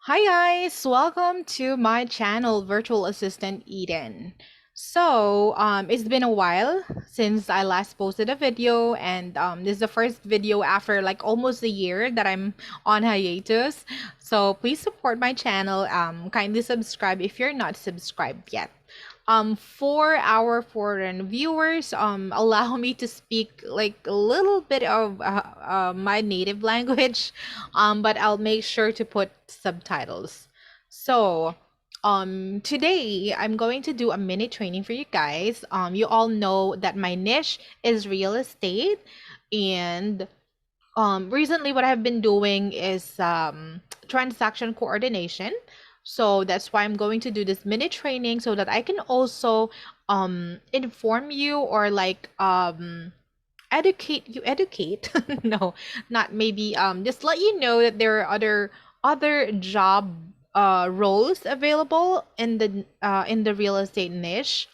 Hi guys, welcome to my channel, Virtual Assistant Eden. It's been a while since I last posted a video, and this is the first video after like almost a year that I'm on hiatus. So please support my channel. Kindly subscribe if you're not subscribed yet. For our foreign viewers, allow me to speak like a little bit of my native language, but I'll make sure to put subtitles. So, today I'm going to do a mini training for you guys. You all know that my niche is real estate, and recently what I've been doing is transaction coordination. So that's why I'm going to do this mini training so that I can also inform you or like educate no, not maybe just let you know that there are other job roles available in the real estate niche,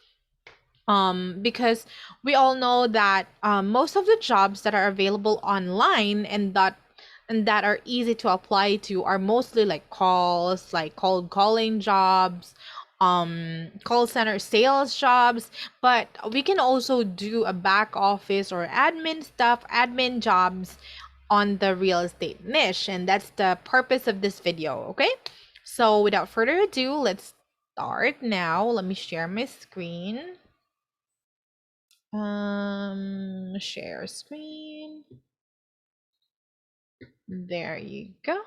because we all know that most of the jobs that are available online and that are easy to apply to are mostly like calls, like cold calling jobs, call center sales jobs. But we can also do a back office or admin jobs on the real estate niche, and that's the purpose of this video. Okay, so without further ado, let's start now. Let me share my screen. Share screen. There you go.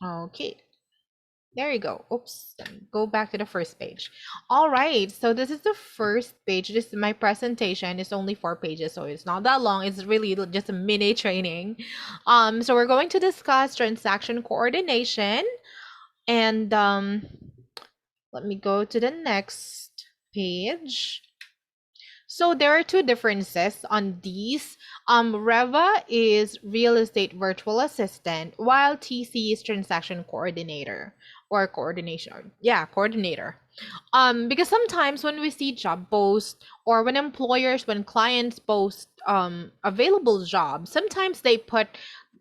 Okay. There you go. Oops. Let me go back to the first page. All right. So this is the first page. This is my presentation. It's only 4 pages, so it's not that long. It's really just a mini training. So we're going to discuss transaction coordination, and let me go to the next page. So there are two differences on these. Reva is real estate virtual assistant, while TC is transaction coordinator or coordination. Yeah, coordinator. Because sometimes when we see job posts or when clients post available jobs, sometimes they put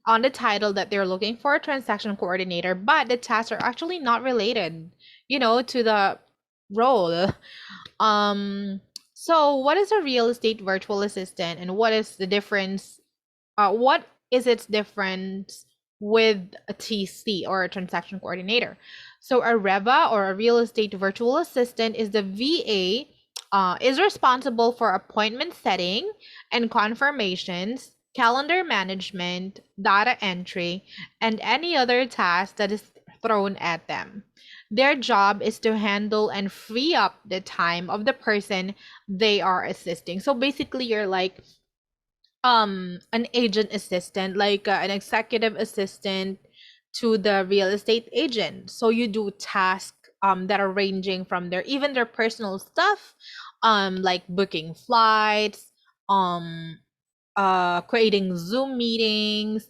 on the title that they're looking for a transaction coordinator, but the tasks are actually not related, to the role. Um, so what is a real estate virtual assistant, and what is the difference? What is its difference with a TC or a transaction coordinator? So a REVA or a real estate virtual assistant is the VA, is responsible for appointment setting and confirmations, calendar management, data entry, and any other task that is thrown at them. Their job is to handle and free up the time of the person they are assisting. So basically, you're like an agent assistant, like an executive assistant to the real estate agent. So you do tasks that are ranging from their personal stuff, like booking flights, um creating Zoom meetings,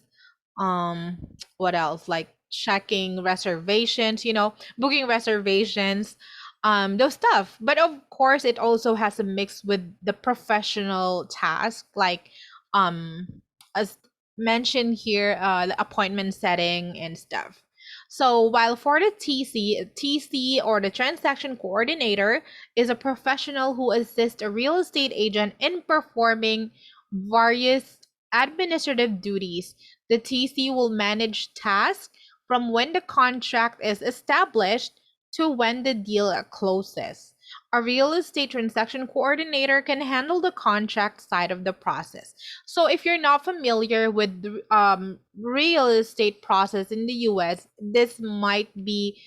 um what else, like checking reservations, booking reservations, those stuff. But of course it also has a mix with the professional task, like um as mentioned here, the appointment setting and stuff. So while for the TC or the transaction coordinator is a professional who assists a real estate agent in performing various administrative duties. The TC will manage tasks from when the contract is established to when the deal closes. A real estate transaction coordinator can handle the contract side of the process. So if you're not familiar with the real estate process in the US, this might be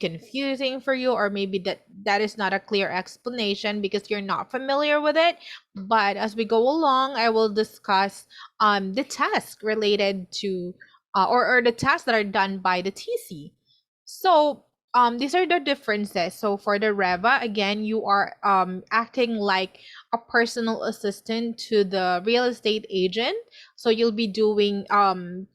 confusing for you, or maybe that is not a clear explanation because you're not familiar with it. But as we go along, I will discuss the task related to or the tasks that are done by the TC. So these are the differences. So for the Reva, again, you are acting like a personal assistant to the real estate agent. So you'll be doing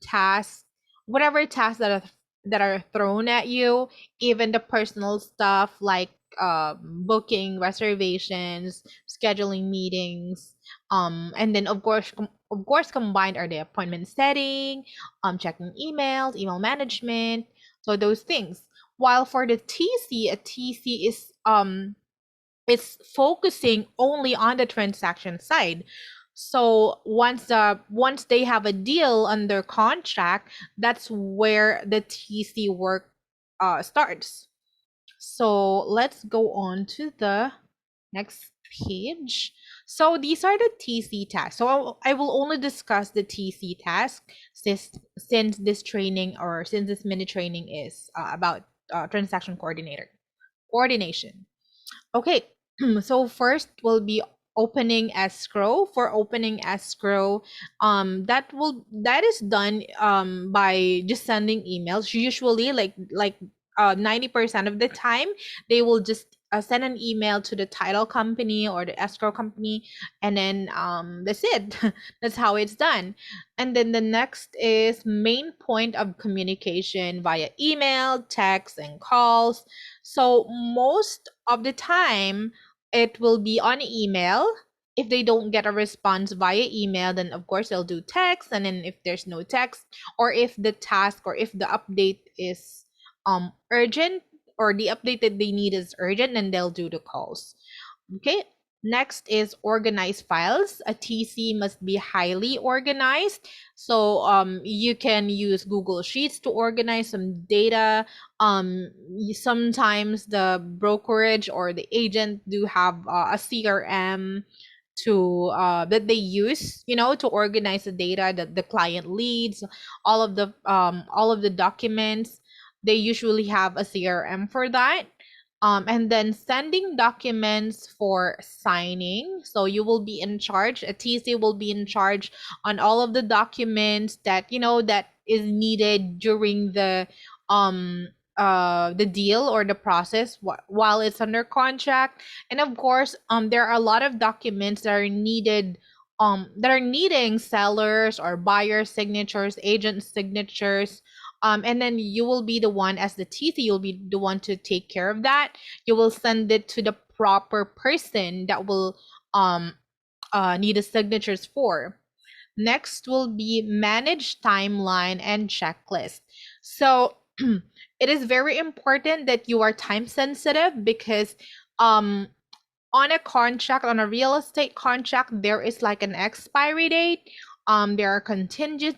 tasks, whatever tasks that are thrown at you, even the personal stuff like booking reservations, scheduling meetings, and then of course combined are the appointment setting, checking emails, email management, so those things. While for the TC, a TC is it's focusing only on the transaction side. So once they have a deal under contract, that's where the TC work starts. So let's go on to the next page. So these are the TC tasks. So I will only discuss the TC task since this training, or since this mini training is about transaction coordination. Okay, so first will be opening escrow. For opening escrow, that is done by just sending emails. Usually, 90% of the time, they will just send an email to the title company or the escrow company, and then that's it. That's how it's done. And then the next is main point of communication via email, text, and calls. So most of the time, it will be on email. If they don't get a response via email, then of course they'll do text. And then if there's no text, or if the task or if the update is urgent, or the update that they need is urgent, then they'll do the calls. Okay. Next is organized files. A TC must be highly organized. So you can use Google Sheets to organize some data. Sometimes the brokerage or the agent do have a CRM to that they use, to organize the data that the client leads, all of the documents. They usually have a CRM for that. And then sending documents for signing. So you will be in charge. A TC will be in charge on all of the documents that that is needed during the deal or the process while it's under contract. And of course, there are a lot of documents that are needed, that are needing sellers or buyer signatures, agent signatures. And then you will be the one, as the TC, you'll be the one to take care of that. You will send it to the proper person that will need the signatures for. Next will be manage timeline and checklist. So it is very important that you are time sensitive, because on a contract, on a real estate contract, there is like an expiry date. There are contingencies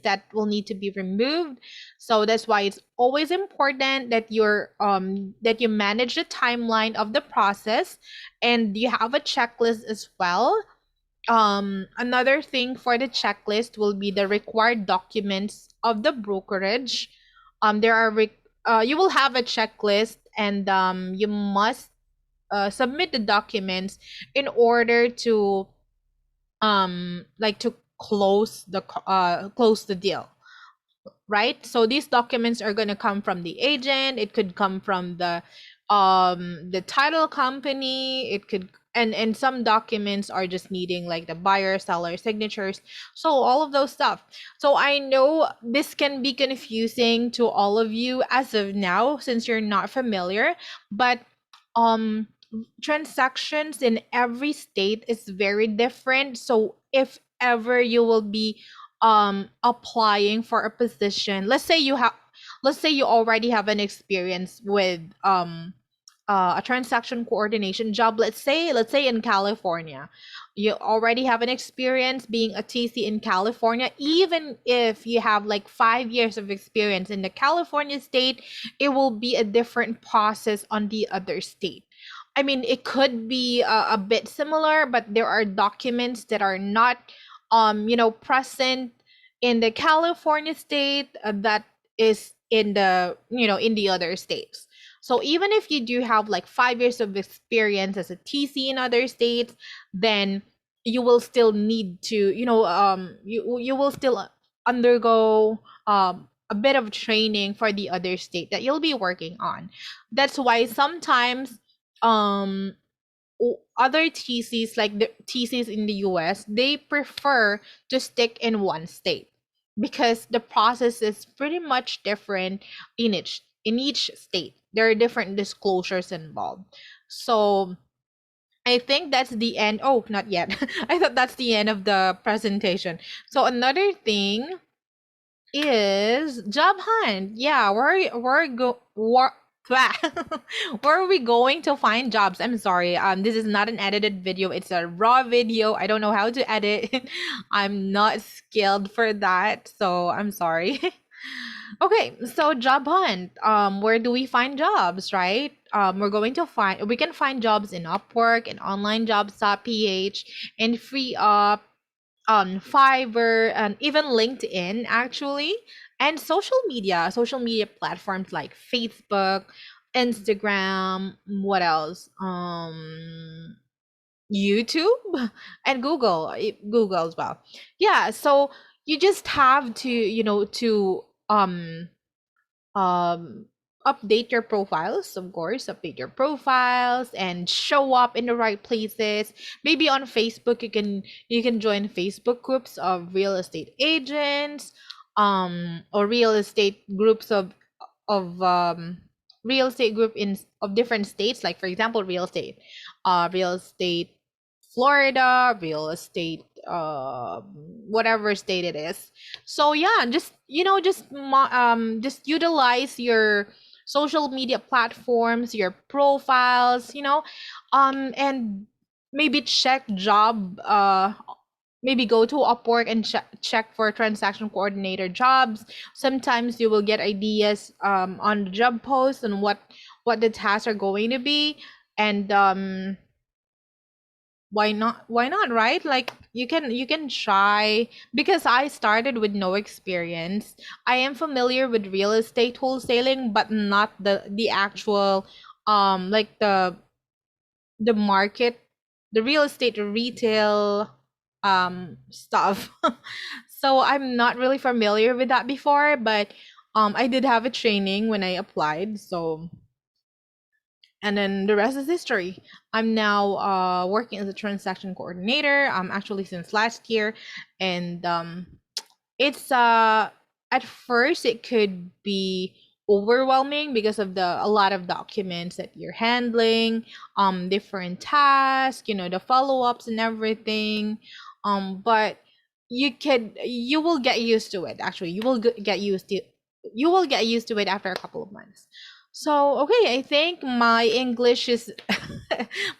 that will need to be removed. So that's why it's always important that that you manage the timeline of the process, and you have a checklist as well. Another thing for the checklist will be the required documents of the brokerage. There are you will have a checklist, and you must submit the documents in order to to close the deal, right? So these documents are going to come from the agent. It could come from the title company. It could, and some documents are just needing like the buyer seller signatures, so all of those stuff. So I know this can be confusing to all of you as of now, since you're not familiar, but um transactions in every state is very different. So if ever you will be applying for a position, let's say you already have an experience with a transaction coordination job, let's say in California, you already have an experience being a TC in California. Even if you have like 5 years of experience in the California state, it will be a different process on the other state. I mean, it could be a bit similar, but there are documents that are not present in the California state that is in the in the other states. So even if you do have like 5 years of experience as a TC in other states, then you will still need to, you will still undergo a bit of training for the other state that you'll be working on. That's why sometimes um other TCs, like the TCs in the US, they prefer to stick in one state because the process is pretty much different in in each state. There are different disclosures involved. So I think that's the end. Oh, not yet. I thought that's the end of the presentation. So another thing is job hunt. Yeah, where are we going to find jobs? I'm sorry. This is not an edited video. It's a raw video. I don't know how to edit. I'm not skilled for that, so I'm sorry. Okay, so job hunt. Where do we find jobs, right? We can find jobs in Upwork and onlinejobs.ph and free up on Fiverr and even LinkedIn actually, and social media platforms like Facebook, Instagram, what else? YouTube and Google as well. Yeah, so you just have to, to um update your profiles, of course, update your profiles and show up in the right places. Maybe on Facebook you can join Facebook groups of real estate agents, or real estate groups of real estate group in of different states, like for example real estate Florida, real estate whatever state it is. So yeah, just utilize your social media platforms, your profiles, and maybe check job maybe go to Upwork and check for transaction coordinator jobs. Sometimes you will get ideas on the job post and what the tasks are going to be. And why not, right? Like you can try, because I started with no experience. I am familiar with real estate wholesaling, but not the actual like the market, the real estate retail stuff. So I'm not really familiar with that before, but I did have a training when I applied. So, and then the rest is history. I'm now working as a transaction coordinator, actually since last year. And it's at first it could be overwhelming because of the a lot of documents that you're handling, different tasks, the follow-ups and everything. But you will get used to it. Actually, you will get used to it after a couple of months. So okay, I think my English is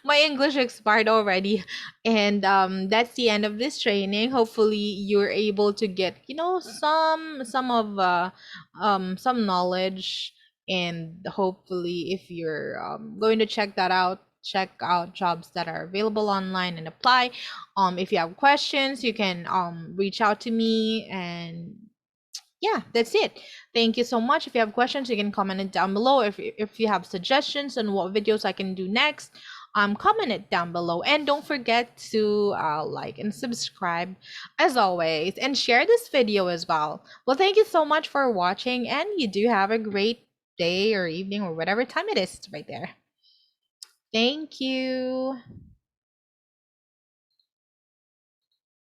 my English expired already. And that's the end of this training. Hopefully you're able to get some knowledge. And hopefully if you're going to check out jobs that are available online and apply. If you have questions, you can reach out to me. And yeah, that's it. Thank you so much. If you have questions, you can comment it down below. If you have suggestions on what videos I can do next, comment it down below. And don't forget to like and subscribe as always, and share this video as well. Well, thank you so much for watching, and you do have a great day or evening or whatever time it is right there. Thank you.